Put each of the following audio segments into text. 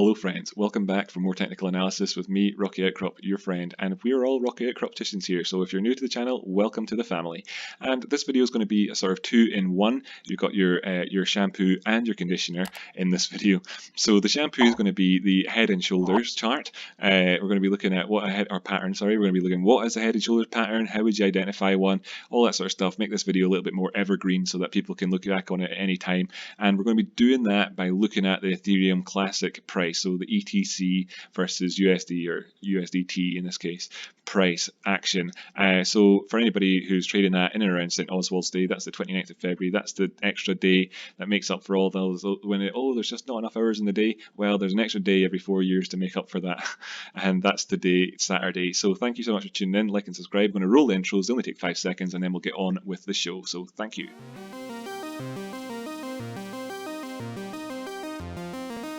Hello friends, welcome back for more technical analysis with me, Rocky Outcrop, your friend, and we are all Rocky Outcropticians here, so if you're new to the channel, welcome to the family. And this video is going to be a sort of 2-in-1. You've got your shampoo and your conditioner in this video. So the shampoo is going to be the head and shoulders chart. We're going to be looking at what a pattern, we're going to be looking what is a head and shoulders pattern, how would you identify one, all that sort of stuff, make this video a little bit more evergreen so that people can look back on it at any time. And we're going to be doing that by looking at the Ethereum Classic price, so the ETC versus USD or USDT in this case price action. So for anybody who's trading that in and around St. Oswald's Day, that's the 29th of February, that's the extra day that makes up for all those when there's just not enough hours in the day. Well, there's an extra day every 4 years to make up for that, and that's today, Saturday. So thank you so much for tuning in. Like and subscribe. I'm going to roll the intros. They only take 5 seconds, and then we'll get on with the show. So thank you.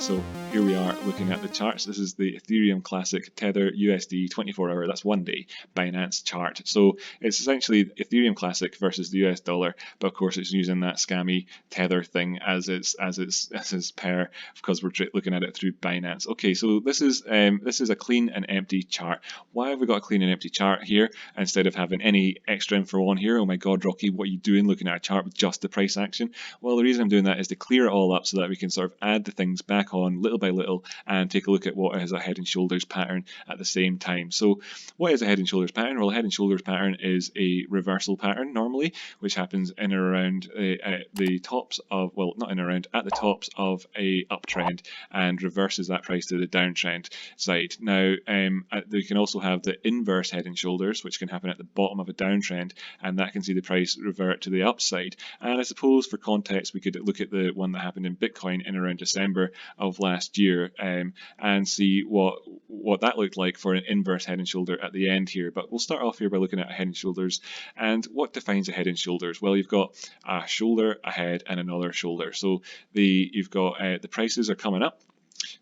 So here we are looking at the charts. This is the Ethereum Classic Tether USD 24-hour, that's 1 day, Binance chart. So it's essentially Ethereum Classic versus the US dollar, but of course it's using that scammy Tether thing as its pair because we're looking at it through Binance. Okay, so this is a clean and empty chart. Why have we got a clean and empty chart here instead of having any extra info on here? Oh my God, Rocky, what are you doing looking at a chart with just the price action? Well, the reason I'm doing that is to clear it all up so that we can sort of add the things back on little by little and take a look at what is a head and shoulders pattern at the same time. So what is a head and shoulders pattern? Well, a head and shoulders pattern is a reversal pattern normally, which happens in and around the tops of, well, not in and around, at the tops of a uptrend and reverses that price to the downtrend side. Now, you can also have the inverse head and shoulders, which can happen at the bottom of a downtrend, and that can see the price revert to the upside. And I suppose for context, we could look at the one that happened in Bitcoin in around December of last year and see what that looked like for an inverse head and shoulder at the end here. But we'll start off here by looking at a head and shoulders. And what defines a head and shoulders? Well, you've got a shoulder, a head, and another shoulder. So you've got the prices are coming up,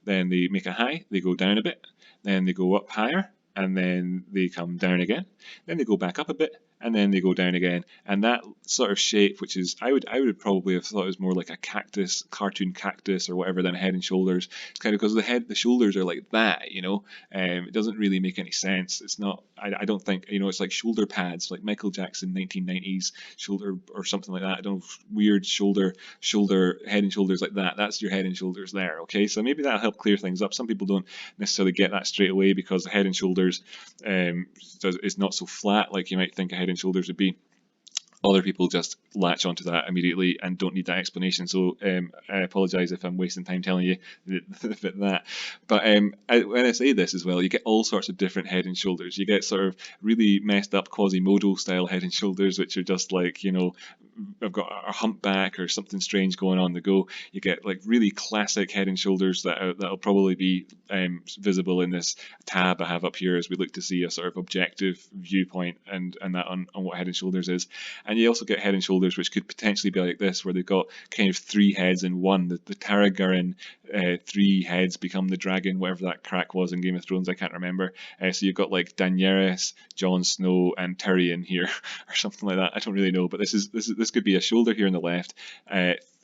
then they make a high, they go down a bit, then they go up higher, and then they come down again, then they go back up a bit, and then they go down again. And that sort of shape, which is I would probably have thought it was more like a cactus, cartoon cactus or whatever than a head and shoulders. It's kind of because the shoulders are like that, you know. It doesn't really make any sense. It's not. I don't think, you know, it's like shoulder pads, like Michael Jackson 1990s shoulder or something like that. I don't know, weird shoulder head and shoulders like that. That's your head and shoulders there. Okay, so maybe that'll help clear things up. Some people don't necessarily get that straight away because the head and shoulders is not so flat like you might think a head and shoulders would be. Other people just latch onto that immediately and don't need that explanation. So I apologise if I'm wasting time telling you that. But when I say this as well, you get all sorts of different head and shoulders. You get sort of really messed up Quasimodo style head and shoulders, which are just like, you know, I've got a humpback or something strange going on the go. You get like really classic head and shoulders that'll probably be visible in this tab I have up here as we look to see a sort of objective viewpoint and that on what head and shoulders is. And you also get head and shoulders which could potentially be like this, where they've got kind of 3 heads in one. The Targaryen 3 heads become the dragon, whatever that crack was in Game of Thrones, I can't remember. So you've got like Daenerys, Jon Snow, and Tyrion here, or something like that. I don't really know, but this could be a shoulder here on the left,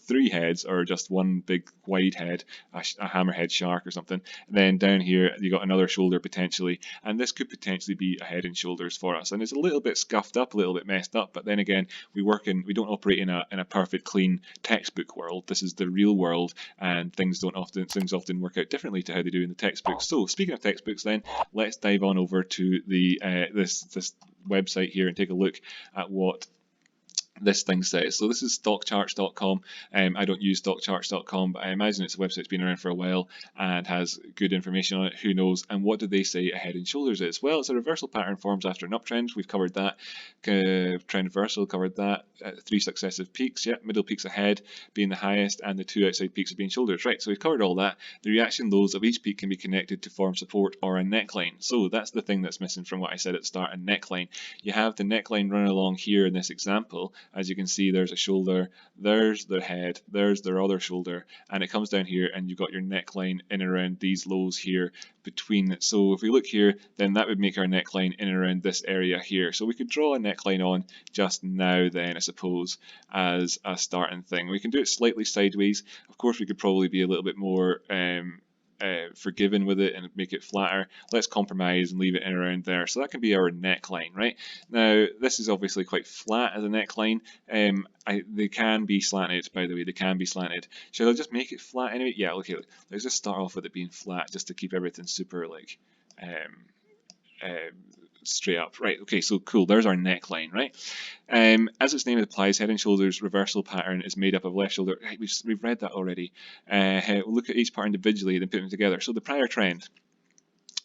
3 heads, or just one big wide head, a hammerhead shark or something. And then down here you got another shoulder potentially, and this could potentially be a head and shoulders for us. And it's a little bit scuffed up, a little bit messed up, but then again, we don't operate in a perfect clean textbook world. This is the real world, and things often work out differently to how they do in the textbooks. So speaking of textbooks, then let's dive on over to the this website here and take a look at what this thing says. So this is stockcharts.com. I don't use stockcharts.com, but I imagine it's a website that's been around for a while and has good information on it. Who knows? And what did they say a head and shoulders is? Well, it's a reversal pattern forms after an uptrend. We've covered that. Trend reversal, covered that. 3 successive peaks. Yeah, middle peaks ahead being the highest, and the 2 outside peaks being shoulders. Right, so we've covered all that. The reaction lows of each peak can be connected to form support or a neckline. So that's the thing that's missing from what I said at the start, a neckline. You have the neckline running along here in this example. As you can see, there's a shoulder, there's their head, there's their other shoulder, and it comes down here and you've got your neckline in and around these lows here between. So if we look here, then that would make our neckline in and around this area here. So we could draw a neckline on just now then, I suppose, as a starting thing. We can do it slightly sideways. Of course, we could probably be a little bit more forgiving with it and make it flatter. Let's compromise and leave it in around there. So that can be our neckline, right? Now, this is obviously quite flat as a neckline. They can be slanted, by the way, they can be slanted. Should I just make it flat anyway? Yeah, okay, let's just start off with it being flat just to keep everything super like straight up. Right, okay, so cool, there's our neckline, right? As its name implies, Head and Shoulders reversal pattern is made up of left shoulder. Right, we've read that already. We'll look at each part individually, then put them together. So the prior trend.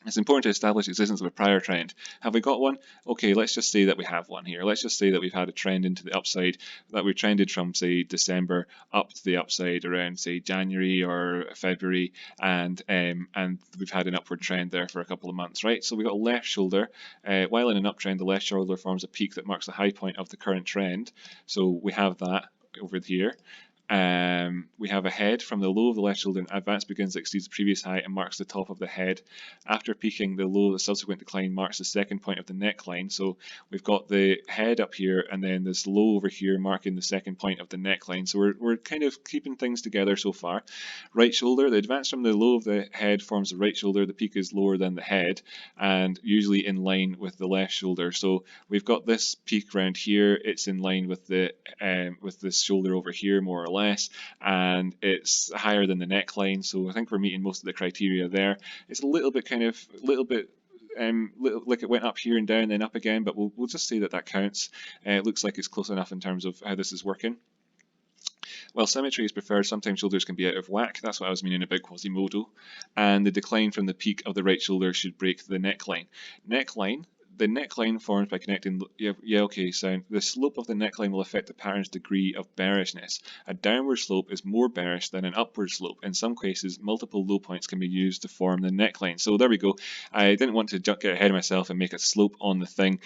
It's important to establish the existence of a prior trend. Have we got one? Okay, let's just say that we have one here. Let's just say that we've had a trend into the upside, that we've trended from, say, December up to the upside around, say, January or February, and we've had an upward trend there for a couple of months, right? So we've got a left shoulder. While in an uptrend, the left shoulder forms a peak that marks the high point of the current trend. So we have that over here. We have a head from the low of the left shoulder, and advance begins to exceed the previous high and marks the top of the head. After peaking, the low of the subsequent decline marks the second point of the neckline. So we've got the head up here and then this low over here marking the second point of the neckline. So we're kind of keeping things together so far. Right shoulder, the advance from the low of the head forms the right shoulder. The peak is lower than the head and usually in line with the left shoulder. So we've got this peak around here. It's in line with this shoulder over here, more or less. And it's higher than the neckline, so I think we're meeting most of the criteria there. It's a little bit like it went up here and down, then up again, but we'll just say that counts. It looks like it's close enough in terms of how this is working. While symmetry is preferred, sometimes shoulders can be out of whack. That's what I was meaning about Quasimodo. And the decline from the peak of the right shoulder should break the neckline. The neckline forms by connecting, the slope of the neckline will affect the pattern's degree of bearishness. A downward slope is more bearish than an upward slope. In some cases, multiple low points can be used to form the neckline. So there we go. I didn't want to get ahead of myself and make a slope on the thing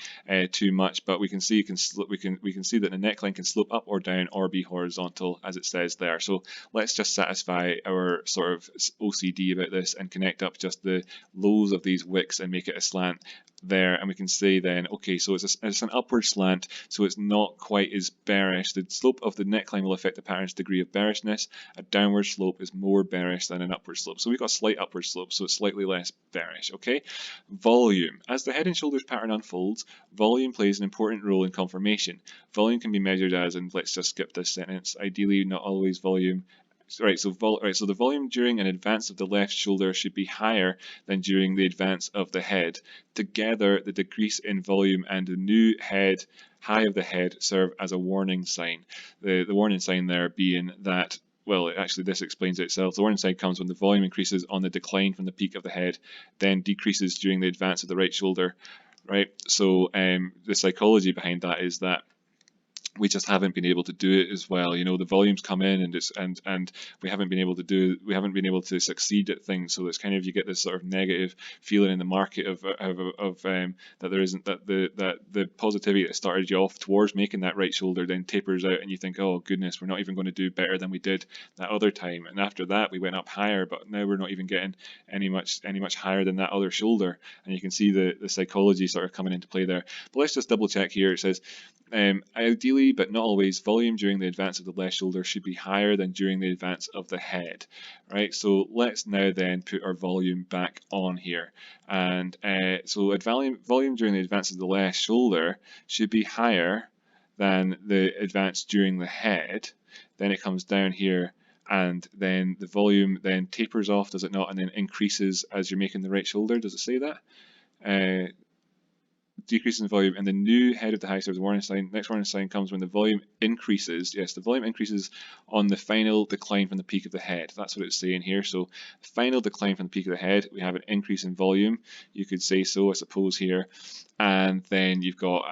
too much, but we can see we can see that the neckline can slope up or down or be horizontal, as it says there. So let's just satisfy our sort of OCD about this and connect up just the lows of these wicks and make it a slant there, and we can say then, okay, so it's an upward slant, so it's not quite as bearish. The slope of the neckline will affect the pattern's degree of bearishness. A downward slope is more bearish than an upward slope. So we've got a slight upward slope, so it's slightly less bearish, okay? Volume. As the head and shoulders pattern unfolds, volume plays an important role in conformation. Volume can be measured as, and let's just skip this sentence, ideally not always volume. So the volume during an advance of the left shoulder should be higher than during the advance of the head. Together, the decrease in volume and the new high of the head serve as a warning sign. The warning sign there being that, well, actually this explains it itself. The warning sign comes when the volume increases on the decline from the peak of the head, then decreases during the advance of the right shoulder, right? So the psychology behind that is that we just haven't been able to do it as well. You know, the volumes come in and we haven't been able to succeed at things. So it's kind of, you get this sort of negative feeling in the market of that there isn't that the positivity that started you off towards making that right shoulder then tapers out, and you think, oh goodness, we're not even going to do better than we did that other time. And after that we went up higher, but now we're not even getting any much higher than that other shoulder. And you can see the psychology sort of coming into play there. But let's just double check here. It says, ideally, but not always, volume during the advance of the left shoulder should be higher than during the advance of the head, right? So let's now then put our volume back on here. And so volume during the advance of the left shoulder should be higher than the advance during the head. Then it comes down here, and then the volume then tapers off, does it not? And then increases as you're making the right shoulder. Does it say that? Decrease in volume, and the new head of the high serves a warning sign. Next warning sign comes when the volume increases. Yes, the volume increases on the final decline from the peak of the head. That's what it's saying here. So final decline from the peak of the head, we have an increase in volume. You could say so, I suppose, here. And then you've got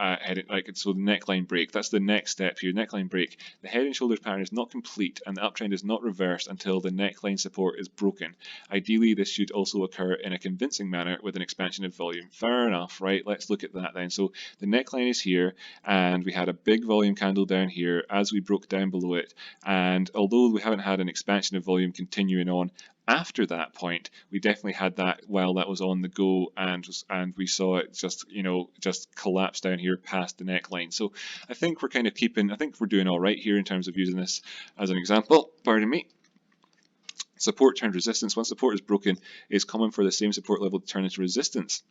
so the neckline break. That's the next step here. Neckline break. The head and shoulders pattern is not complete, and the uptrend is not reversed until the neckline support is broken. Ideally, this should also occur in a convincing manner with an expansion of volume. Fair enough, right? Let's look at that then. So the neckline is here, and we had a big volume candle down here as we broke down below it. And although we haven't had an expansion of volume continuing on after that point, we definitely had that while that was on the go, and we saw it just collapse down here past the neckline. So I think we're doing all right here in terms of using this as an example. Pardon me. Support turned resistance. Once support is broken, it's common for the same support level to turn into resistance.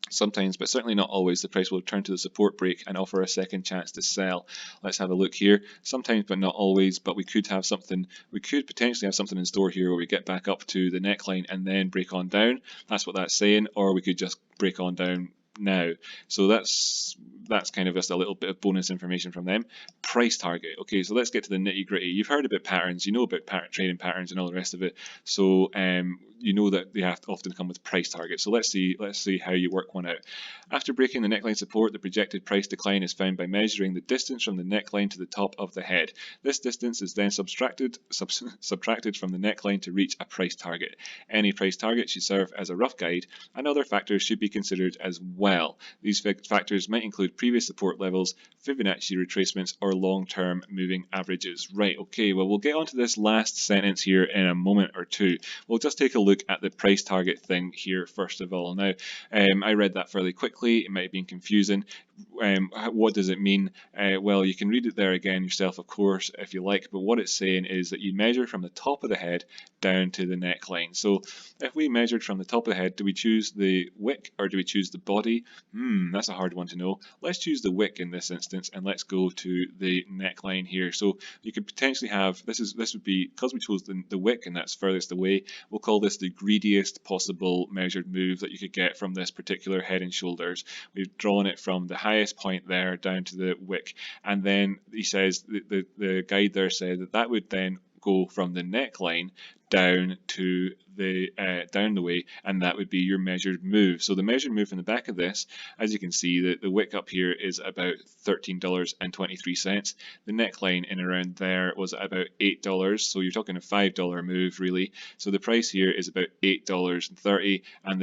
Sometimes, but certainly not always, the price will return to the support break and offer a second chance to sell. Let's have a look here. Sometimes, but not always, but we could potentially have something in store here where we get back up to the neckline and then break on down. That's what that's saying, or we could just break on down now. So that's kind of just a little bit of bonus information from them. Price target. Okay, so let's get to the nitty gritty. You've heard about patterns, you know about trading patterns and all the rest of it. So you know that they have to often come with price targets. So let's see how you work one out. After breaking the neckline support, the projected price decline is found by measuring the distance from the neckline to the top of the head. This distance is then subtracted from the neckline to reach a price target. Any price target should serve as a rough guide, and other factors should be considered as well. These factors might include previous support levels, Fibonacci retracements, or long-term moving averages. Right, okay, well, we'll get onto this last sentence here in a moment or two. We'll just take a look at the price target thing here first of all. Now, I read that fairly quickly. It might have been confusing. What does it mean? Well, you can read it there again yourself, of course, if you like, but what it's saying is that you measure from the top of the head down to the neckline. So if we measured from the top of the head, do we choose the wick or do we choose the body? That's a hard one to know. Let's choose the wick in this instance, and let's go to the neckline here. So you could potentially have, this would be, because we chose the wick and that's furthest away, we'll call this the greediest possible measured move that you could get from this particular head and shoulders. We've drawn it from the highest point there down to the wick, and then he says, the guide there said that would then go from the neckline down to down the way, and that would be your measured move. So the measured move in the back of this, as you can see, the wick up here is about $13.23. The neckline in around there was about $8, so you're talking a $5 move really. So the price here is about $8.30, and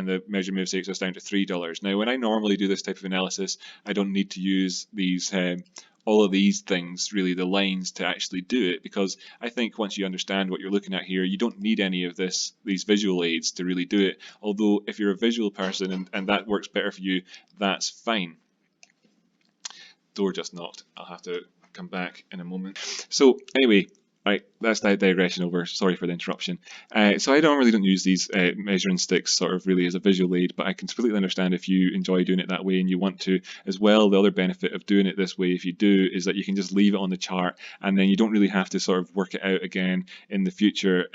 the measured move takes us down to $3. Now, when I normally do this type of analysis, I don't need to use these all of these things, really, the lines, to actually do it, because I think once you understand what you're looking at here, you don't need any of these visual aids to really do it. Although if you're a visual person and that works better for you, that's fine. Door just knocked. I'll have to come back in a moment. So anyway, right, that's that digression over. Sorry for the interruption. So I don't use these measuring sticks sort of really as a visual aid, but I can completely understand if you enjoy doing it that way and you want to as well. The other benefit of doing it this way, if you do, is that you can just leave it on the chart and then you don't really have to sort of work it out again in the future.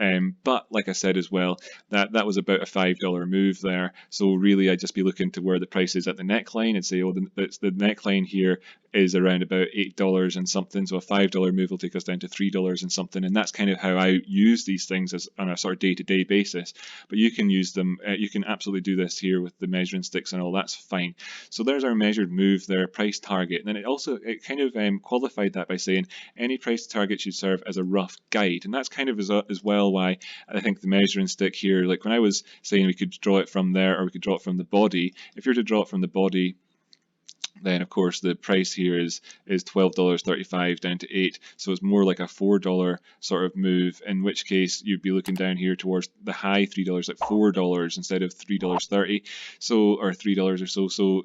But like I said as well, that was about a $5 move there. So really I'd just be looking to where the price is at the neckline and say, oh, the neckline here is around about $8 and something. So a $5 move will take us down to $3 and something. And that's kind of how I use these things on a sort of day-to-day basis. But you can use them, you can absolutely do this here with the measuring sticks and all, that's fine. So there's our measured move there, price target. And then it kind of qualified that by saying any price target should serve as a rough guide. And that's kind of as well why I think the measuring stick here, like when I was saying we could draw it from there or we could draw it from the body, if you're to draw it from the body, then of course the price here is $12.35 down to $8, so it's more like a $4 sort of move, in which case you'd be looking down here towards the high $3, like $4 instead of $3.30, so, or $3 or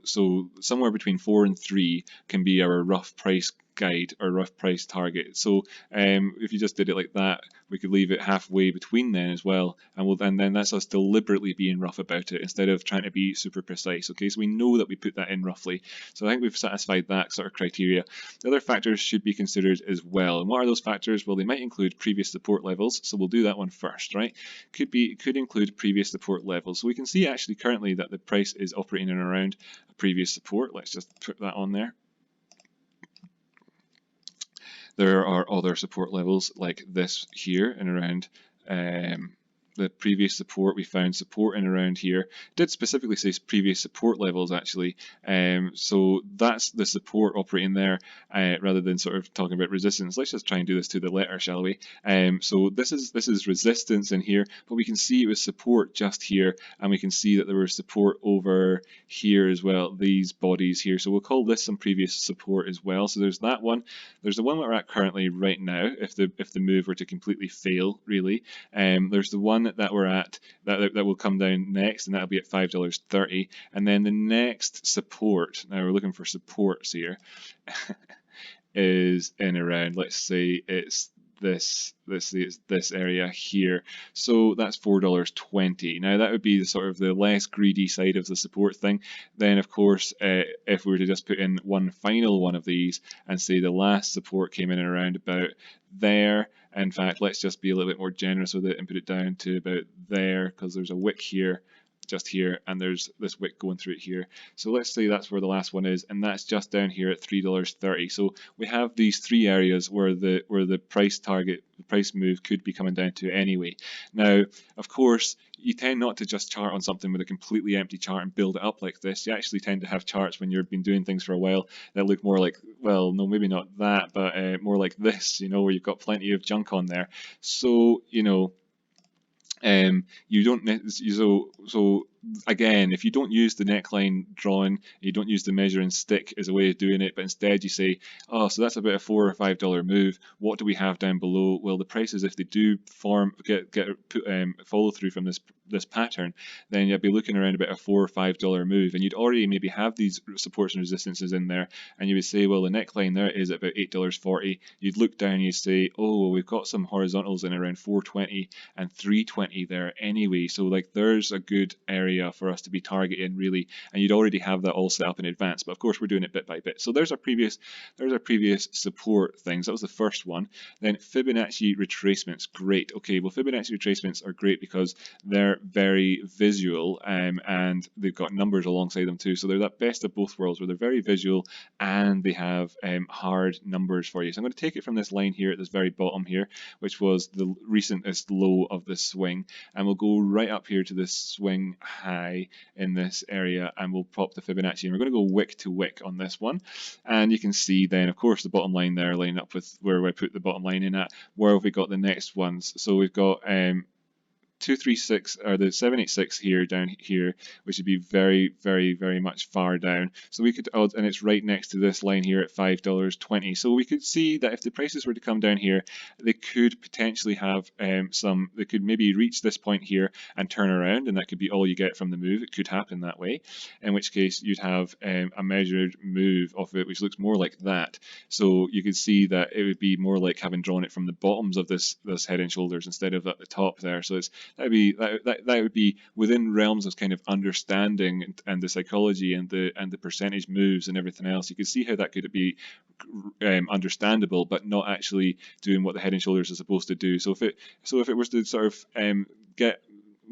so somewhere between 4 and 3 can be our rough price guide or rough price target. So if you just did it like that, we could leave it halfway between then as well, and then that's us deliberately being rough about it instead of trying to be super precise. Okay, so we know that we put that in roughly, so I think we've satisfied that sort of criteria. The other factors should be considered as well, and what are those factors? Well, they might include previous support levels, so we'll do that one first, right? Could include previous support levels. So we can see actually currently that the price is operating in around a previous support. Let's just put that on there. There are other support levels like this here and around the previous support. We found support in around here. It did specifically say previous support levels actually, so that's the support operating there rather than sort of talking about resistance. Let's just try and do this to the letter, shall we? So this is resistance in here, but we can see it was support just here, and we can see that there was support over here as well, these bodies here. So we'll call this some previous support as well. So there's that one. There's the one that we're at currently right now, if the move were to completely fail, really. There's the one that we're at that will come down next, and that'll be at $5.30. And then the next support, now we're looking for supports here, is in around, let's say it's this area here. So that's $4.20. Now that would be the sort of the less greedy side of the support thing. Then of course, if we were to just put in one final one of these and say the last support came in around about there. In fact, let's just be a little bit more generous with it and put it down to about there, because there's a wick here, just here, and there's this wick going through it here. So let's say that's where the last one is, and that's just down here at $3.30. So we have these three areas where the price target, the price move could be coming down to anyway. Now, of course, you tend not to just chart on something with a completely empty chart and build it up like this. You actually tend to have charts when you've been doing things for a while that look more like, well, no, maybe not that, but more like this, where you've got plenty of junk on there. So, you don't so again, if you don't use the neckline drawing, you don't use the measuring stick as a way of doing it, but instead you say, oh, so that's about a $4 or $5 move. What do we have down below? Well, the prices, if they do follow through from this pattern, then you'd be looking around about a $4 or $5 move, and you'd already maybe have these supports and resistances in there, and you would say, well, the neckline there is at about $8.40. You'd look down and you'd say, oh, well, we've got some horizontals in around $4.20 and $3.20 there anyway, so like there's a good area for us to be targeting really, and you'd already have that all set up in advance. But of course, we're doing it bit by bit. So there's our previous support things. That was the first one. Then Fibonacci retracements, great. Okay, well, Fibonacci retracements are great because they're very visual, and they've got numbers alongside them too. So they're that best of both worlds, where they're very visual and they have hard numbers for you. So I'm going to take it from this line here at this very bottom here, which was the recentest low of this swing, and we'll go right up here to this swing high in this area, and we'll pop the Fibonacci, and we're going to go wick to wick on this one. And you can see then, of course, the bottom line there lining up with where I put the bottom line in at. Where have we got the next ones? So we've got 236 or the 786 here down here, which would be very, very, very much far down. So we could, and it's right next to this line here at $5.20. So we could see that if the prices were to come down here, they could potentially have they could maybe reach this point here and turn around, and that could be all you get from the move. It could happen that way, in which case you'd have a measured move of it, which looks more like that. So you could see that it would be more like having drawn it from the bottoms of this head and shoulders instead of at the top there. So that would be within realms of kind of understanding and the psychology and the percentage moves and everything else. You could see how that could be understandable, but not actually doing what the head and shoulders is supposed to do. So if it was to sort of get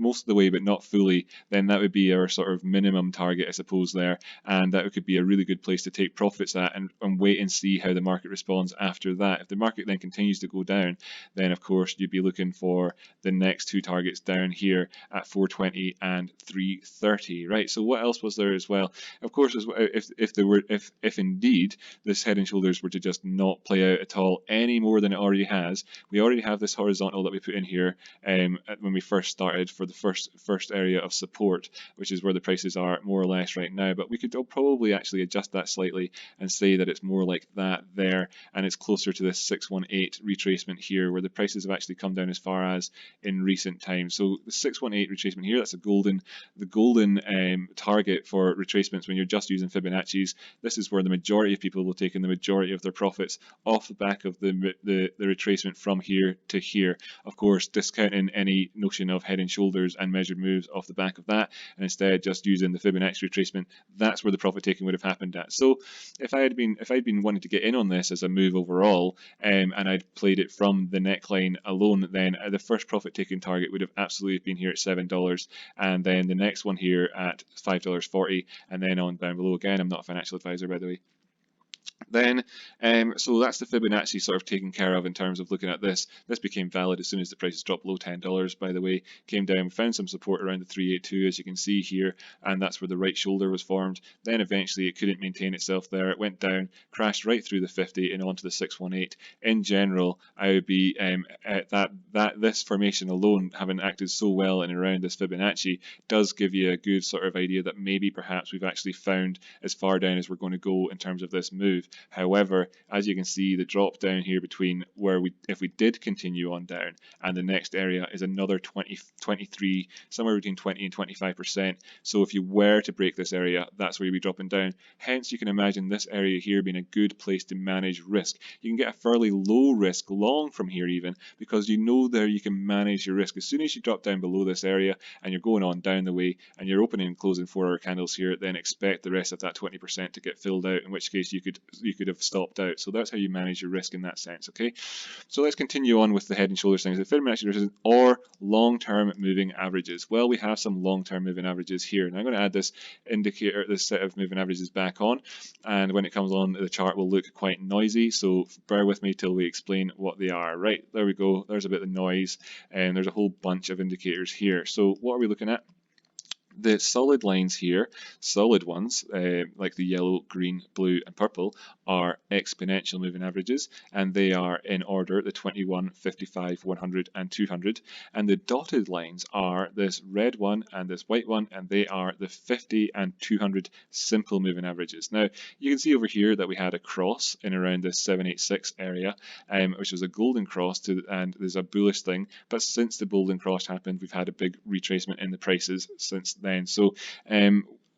most of the way but not fully, then that would be our sort of minimum target, I suppose, there, and that could be a really good place to take profits at and wait and see how the market responds after that. If the market then continues to go down, then of course you'd be looking for the next two targets down here at 420 and 330, right? So what else was there as well? Of course, if indeed this head and shoulders were to just not play out at all any more than it already has, we already have this horizontal that we put in here when we first started for the first area of support, which is where the prices are more or less right now. But we could probably actually adjust that slightly and say that it's more like that there, and it's closer to this 618 retracement here, where the prices have actually come down as far as in recent times. So the 618 retracement here, that's the golden target for retracements when you're just using Fibonacci's. This is where the majority of people will take in the majority of their profits off the back of the retracement from here to here. Of course, discounting any notion of head and shoulders and measured moves off the back of that, and instead just using the Fibonacci retracement, that's where the profit taking would have happened at. So if I'd been wanting to get in on this as a move overall, and I'd played it from the neckline alone, then the first profit taking target would have absolutely been here at $7, and then the next one here at $5.40, and then on down below. Again, I'm not a financial advisor, by the way. Then, so that's the Fibonacci sort of taken care of in terms of looking at this. This became valid as soon as the prices dropped below $10, by the way. Came down, found some support around the 382, as you can see here, and that's where the right shoulder was formed. Then eventually it couldn't maintain itself there. It went down, crashed right through the 50 and onto the 618. In general, I would be this formation alone, having acted so well and around this Fibonacci, does give you a good sort of idea that maybe perhaps we've actually found as far down as we're going to go in terms of this move. However, as you can see, the drop down here between where if we did continue on down and the next area is another 23, somewhere between 20 and 25%. So if you were to break this area, that's where you'd be dropping down. Hence, you can imagine this area here being a good place to manage risk. You can get a fairly low risk long from here even, because you know there you can manage your risk. As soon as you drop down below this area and you're going on down the way and you're opening and closing 4-hour candles here, then expect the rest of that 20% to get filled out, in which case you could have stopped out. So that's how you manage your risk in that sense, okay? So let's continue on with the head and shoulders things. The Fibonacci resistance or long-term moving averages. Well, we have some long-term moving averages here. Now I'm going to add this indicator, this set of moving averages back on, and when it comes on, the chart will look quite noisy, so bear with me till we explain what they are. Right, there we go. There's a bit of noise, and there's a whole bunch of indicators here. So what are we looking at? The solid lines here, solid ones, like the yellow, green, blue, and purple, are exponential moving averages, and they are in order the 21, 55, 100, and 200. And the dotted lines are this red one and this white one, and they are the 50 and 200 simple moving averages. Now, you can see over here that we had a cross in around the 786 area, which was a golden cross, and there's a bullish thing. But since the golden cross happened, we've had a big retracement in the prices since then. So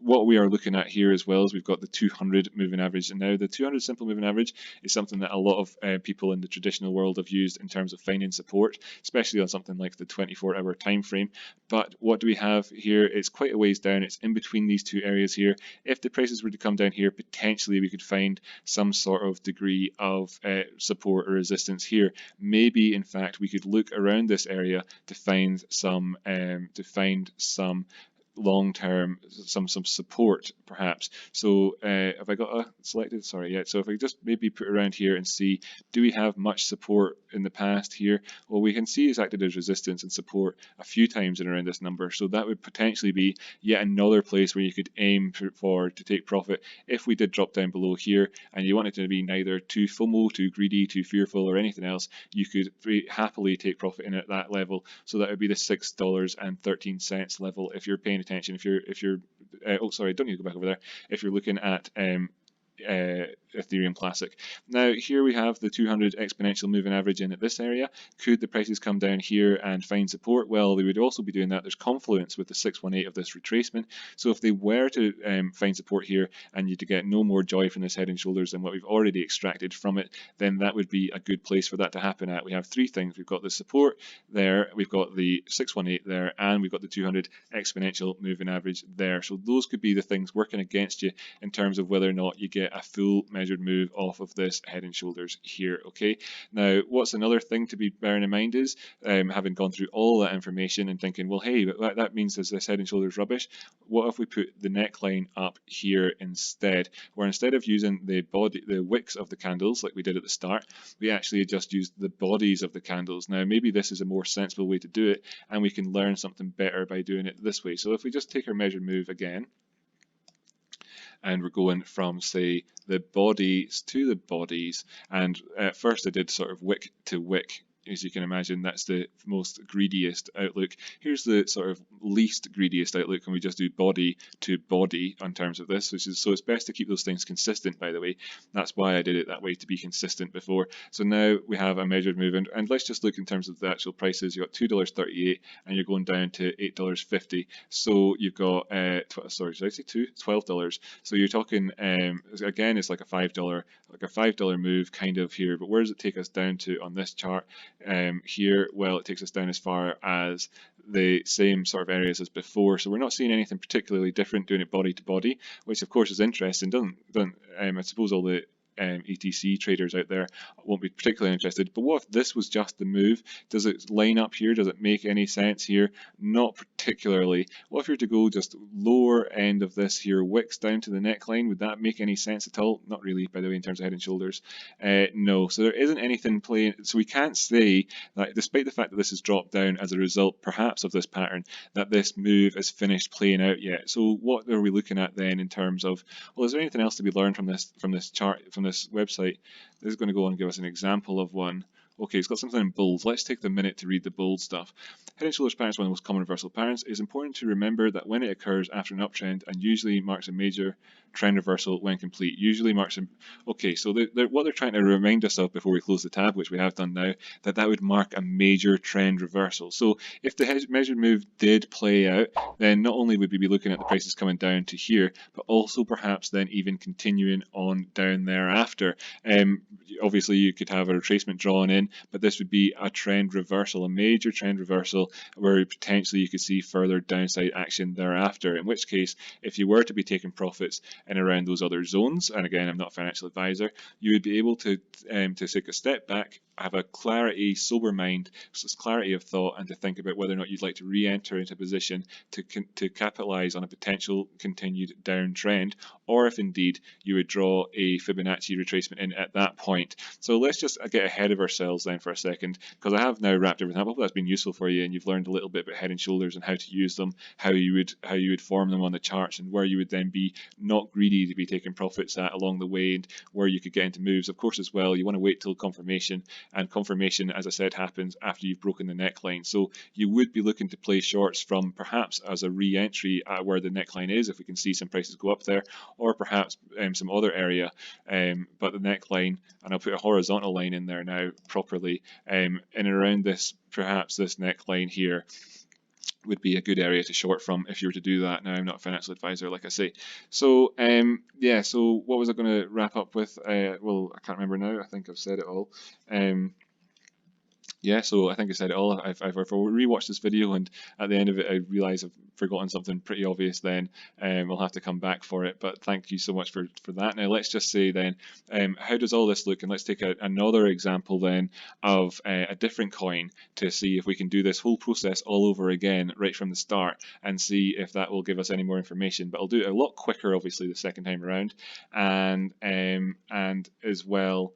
what we are looking at here as well is we've got the 200 moving average, and now the 200 simple moving average is something that a lot of people in the traditional world have used in terms of finding support, especially on something like the 24-hour time frame. But what do we have here? It's quite a ways down. It's in between these two areas here. If the prices were to come down here, potentially we could find some sort of degree of support or resistance here. Maybe in fact we could look around this area to find some long-term, some support perhaps. So have I got a selected? Sorry, yeah. So if I just maybe put around here and see, do we have much support in the past here? Well, we can see it's acted as resistance and support a few times in around this number. So that would potentially be yet another place where you could aim for to take profit if we did drop down below here and you wanted to be neither too FOMO, too greedy, too fearful, or anything else. You could happily take profit in at that level. So that would be the $6.13 level if you're paying attention. If you're oh sorry, don't need to go back over there. If you're looking at Ethereum Classic. Now here we have the 200 exponential moving average in at this area. Could the prices come down here and find support? Well, they would also be doing that. There's confluence with the 618 of this retracement. So if they were to find support here and you to get no more joy from this head and shoulders than what we've already extracted from it, then that would be a good place for that to happen at. We have three things. We've got the support there, we've got the 618 there, and we've got the 200 exponential moving average there. So those could be the things working against you in terms of whether or not you get a full measured move off of this head and shoulders here. Okay, now what's another thing to be bearing in mind is having gone through all that information and thinking, well, hey, but that means this head and shoulders rubbish. What if we put the neckline up here instead, where instead of using the wicks of the candles like we did at the start, we actually just used the bodies of the candles. Now maybe this is a more sensible way to do it, and we can learn something better by doing it this way. So if we just take our measured move again, and we're going from, say, the bodies to the bodies, and at first I did sort of wick to wick. As you can imagine, that's the most greediest outlook. Here's the sort of least greediest outlook, and we just do body to body in terms of this, so it's best to keep those things consistent, by the way. That's why I did it that way, to be consistent before. So now we have a measured move, and let's just look in terms of the actual prices. You've got $2.38 and you're going down to $8.50. So you've got sorry, did I say $12? So you're talking again, it's like a $5 move kind of here. But where does it take us down to on this chart? Here, well, it takes us down as far as the same sort of areas as before, so we're not seeing anything particularly different doing it body to body, which of course is interesting. I suppose all the ETC traders out there won't be particularly interested, but what if this was just the move? Does it line up here? Does it make any sense here? Not particularly. What if you're to go just lower end of this here, wicks down to the neckline? Would that make any sense at all? Not really, by the way, in terms of head and shoulders. No, so there isn't anything playing, so we can't say that despite the fact that this has dropped down as a result perhaps of this pattern, that this move is finished playing out yet. So what are we looking at then in terms of, well, is there anything else to be learned from this chart, from this website? This is going to go and give us an example of one. Okay, it's got something in bold. Let's take the minute to read the bold stuff. Head and shoulders pattern is one of the most common reversal patterns. It is important to remember that when it occurs after an uptrend and usually marks a major trend reversal when complete. Usually marks a... Okay, so what they're trying to remind us of before we close the tab, which we have done now, that would mark a major trend reversal. So if the measured move did play out, then not only would we be looking at the prices coming down to here, but also perhaps then even continuing on down thereafter. Obviously, you could have a retracement drawn in, but this would be a trend reversal, a major trend reversal, where potentially you could see further downside action thereafter. In which case, if you were to be taking profits in around those other zones, and again, I'm not a financial advisor, you would be able to take a step back, have a clarity, sober mind, clarity of thought, and to think about whether or not you'd like to re-enter into a position to capitalize on a potential continued downtrend, or if indeed you would draw a Fibonacci retracement in at that point. So let's just get ahead of ourselves then for a second, because I have now wrapped everything up. I hope that's been useful for you, and you've learned a little bit about head and shoulders and how to use them, how you would form them on the charts, and where you would then be not greedy to be taking profits at along the way, and where you could get into moves. Of course, as well, you want to wait till confirmation, and confirmation, as I said, happens after you've broken the neckline. So you would be looking to play shorts from perhaps as a re-entry at where the neckline is, if we can see some prices go up there, or perhaps some other area. But the neckline, and I'll put a horizontal line in there now properly, in and around this, perhaps this neckline here, would be a good area to short from if you were to do that. Now, I'm not a financial advisor, like I say. So, yeah, so what was I going to wrap up with? Well, I can't remember now. I think I've said it all. Yeah, so I think I said it all. I've rewatched this video, and at the end of it, I realised I've forgotten something pretty obvious then. We'll have to come back for it, but thank you so much for that. Now, let's just say then, how does all this look? And let's take another example then of a different coin to see if we can do this whole process all over again right from the start and see if that will give us any more information. But I'll do it a lot quicker, obviously, the second time around, and as well,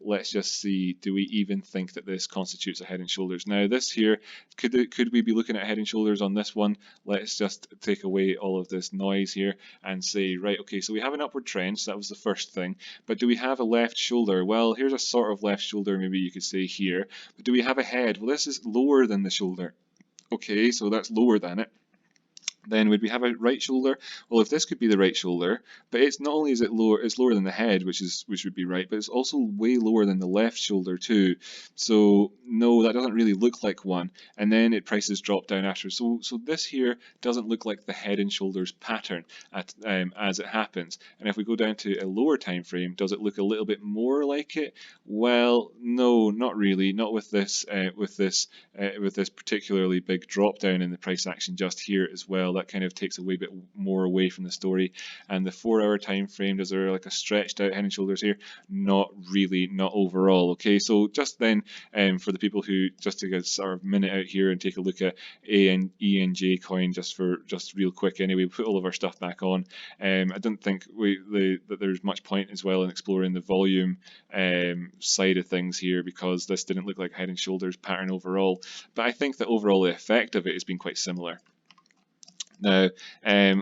let's just see, do we even think that this constitutes a head and shoulders? Now this here, could we be looking at head and shoulders on this one? Let's just take away all of this noise here and say, right, okay, so we have an upward trend, so that was the first thing. But do we have a left shoulder? Well, here's a sort of left shoulder, maybe you could say here. But do we have a head? Well, this is lower than the shoulder. Okay, so that's lower than it. Then would we have a right shoulder? Well, if this could be the right shoulder, but it's not only is it lower, it's lower than the head, which would be right, but it's also way lower than the left shoulder too. So no, that doesn't really look like one. And then prices drop down after. So this here doesn't look like the head and shoulders pattern as it happens. And if we go down to a lower time frame, does it look a little bit more like it? Well, no, not really. Not with this particularly big drop down in the price action just here as well. That kind of takes a wee bit more away from the story. And the 4-hour time frame, does there like a stretched out head and shoulders here? Not really, not overall. Okay, so just then, for the people who just take a sort of minute out here and take a look at ENJ coin just real quick. Anyway, we put all of our stuff back on. I don't think that there's much point as well in exploring the volume side of things here, because this didn't look like a head and shoulders pattern overall. But I think that overall the effect of it has been quite similar. Now,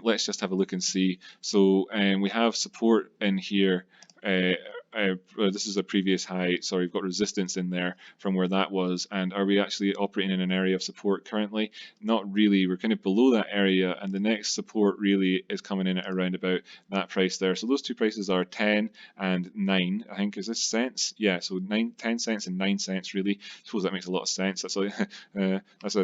let's just have a look and see. So we have support in here. This is a previous high, sorry, we've got resistance in there from where that was, and are we actually operating in an area of support currently? Not really. We're kind of below that area, and the next support really is coming in at around about that price there. So those two prices are 10 and 9, I think. Is this cents? Yeah, so 10 cents and 9 cents really. I suppose that makes a lot of sense. That's a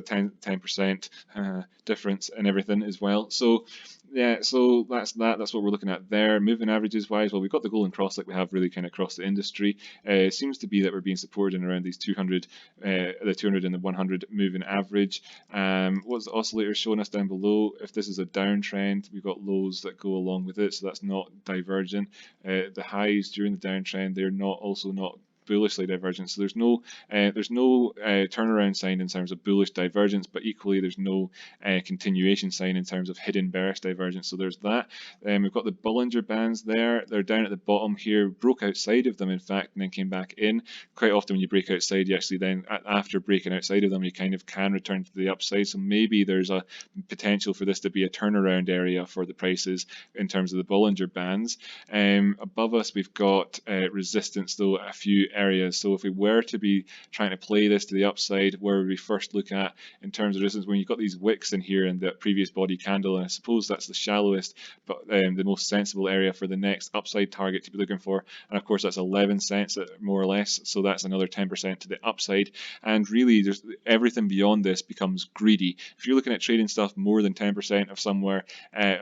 10% difference and everything as well. So yeah, so that's what we're looking at there. Moving averages wise, well, we've got the golden cross like we have really kind of across the industry. It seems to be that we're being supported in around these 200, the 200 and the 100 moving average. What's the oscillator showing us down below? If this is a downtrend, we've got lows that go along with it, so that's not divergent. The highs during the downtrend, they're also not bullishly divergent. So there's no turnaround sign in terms of bullish divergence, but equally there's no continuation sign in terms of hidden bearish divergence. So there's that. We've got the Bollinger Bands there. They're down at the bottom here, broke outside of them in fact, and then came back in. Quite often when you break outside, you actually then, after breaking outside of them, you kind of can return to the upside. So maybe there's a potential for this to be a turnaround area for the prices in terms of the Bollinger Bands. Above us we've got resistance though, a few areas. So if we were to be trying to play this to the upside, where we first look at in terms of resistance, when you've got these wicks in here in the previous body candle, and I suppose that's the shallowest but the most sensible area for the next upside target to be looking for. And of course that's 11 cents more or less, so that's another 10% to the upside. And really there's everything beyond this becomes greedy. If you're looking at trading stuff more than 10% of somewhere,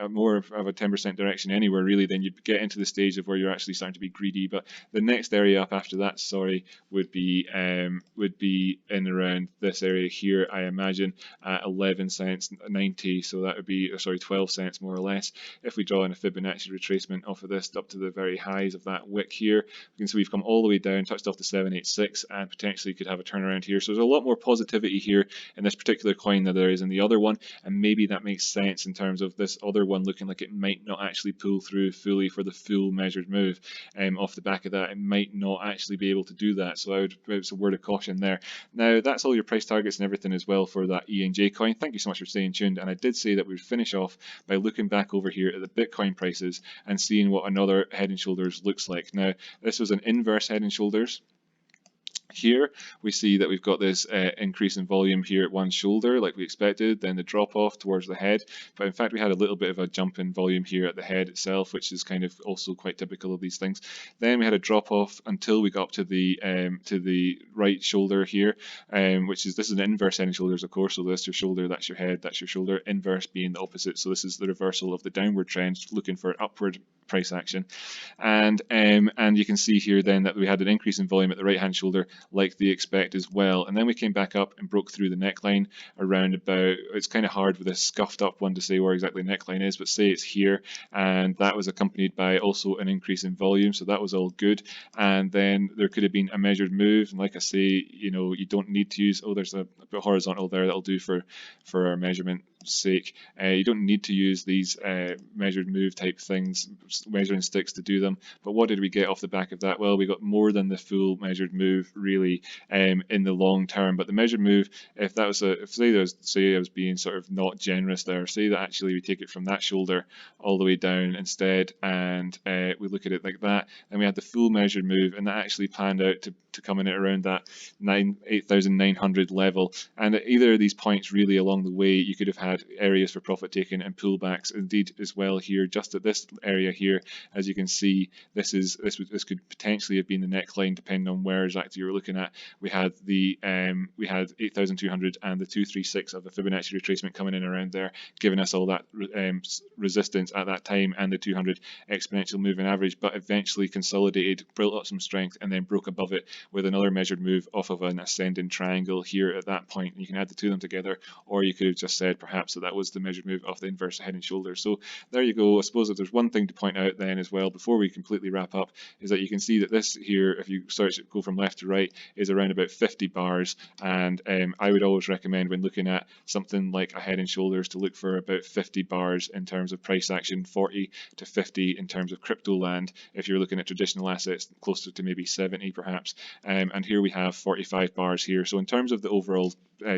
more of a 10% direction anywhere really, then you get into the stage of where you're actually starting to be greedy. But the next area up after that, would be in around this area here, I imagine, at 11 cents 90. So that would be 12 cents more or less. If we draw in a Fibonacci retracement off of this up to the very highs of that wick here, we can see we've come all the way down, touched off the 786, and potentially could have a turnaround here. So there's a lot more positivity here in this particular coin than there is in the other one, and maybe that makes sense in terms of this other one looking like it might not actually pull through fully for the full measured move. Off the back of that, it might not actually be able to do that. So it's a word of caution there. Now that's all your price targets and everything as well for that ENJ coin. Thank you so much for staying tuned. And I did say that we would finish off by looking back over here at the Bitcoin prices and seeing what another head and shoulders looks like. Now this was an inverse head and shoulders. Here we see that we've got this increase in volume here at one shoulder like we expected, then the drop off towards the head, but in fact we had a little bit of a jump in volume here at the head itself, which is kind of also quite typical of these things. Then we had a drop off until we got up to the right shoulder here, this is an inverse head and shoulders, of course, so that's your shoulder, that's your head, that's your shoulder, inverse being the opposite, so this is the reversal of the downward trend looking for upward price action. And you can see here then that we had an increase in volume at the right hand shoulder like they expect as well, and then we came back up and broke through the neckline around about, it's kind of hard with this scuffed up one to say where exactly the neckline is, but say it's here, and that was accompanied by also an increase in volume, so that was all good. And then there could have been a measured move, and like I say, you don't need to use, there's a bit horizontal there that'll do for our measurement sake. You don't need to use these measured move type things, measuring sticks, to do them. But what did we get off the back of that? Well, we got more than the full measured move really in the long term. But the measured move, if that was say I was being sort of not generous there, say that actually we take it from that shoulder all the way down instead, and we look at it like that, and we had the full measured move, and that actually panned out to come in at around that 8,900 level. And at either of these points really along the way, you could have had areas for profit taking and pullbacks indeed as well here. Just at this area here, as you can see, this could potentially have been the neckline depending on where exactly you're looking at. We had 8,200 and the 236 of the Fibonacci retracement coming in around there, giving us all that resistance at that time, and the 200 exponential moving average, but eventually consolidated, built up some strength, and then broke above it with another measured move off of an ascending triangle here at that point. And you can add the two of them together, or you could have just said perhaps that was the measured move off the inverse head and shoulders. So there you go. I suppose if there's one thing to point out then as well before we completely wrap up, is that you can see that this here, if you go from left to right, is around about 50 bars, and I would always recommend when looking at something like a head and shoulders to look for about 50 bars in terms of price action, 40 to 50 in terms of crypto land. If you're looking at traditional assets, closer to maybe 70 perhaps. And here we have 45 bars here. So in terms of the overall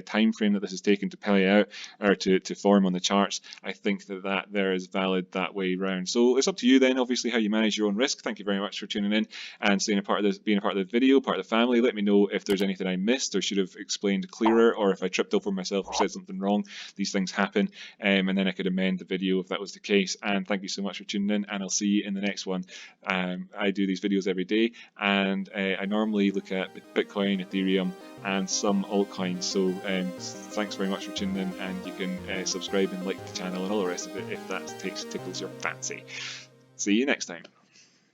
time frame that this is taken to play out or to form on the charts, I think that there is valid that way round. So it's up to you then, obviously, how you manage your own risk. Thank you very much for tuning in and being a part of the video, part of the family. Let me know if there's anything I missed or should have explained clearer, or if I tripped over myself or said something wrong. These things happen, and then I could amend the video if that was the case. And thank you so much for tuning in, and I'll see you in the next one. I do these videos every day, and I normally look at Bitcoin, Ethereum, and some altcoins. So thanks very much for tuning in, and you can subscribe and like the channel and all the rest of it if that tickles your fancy. See you next time.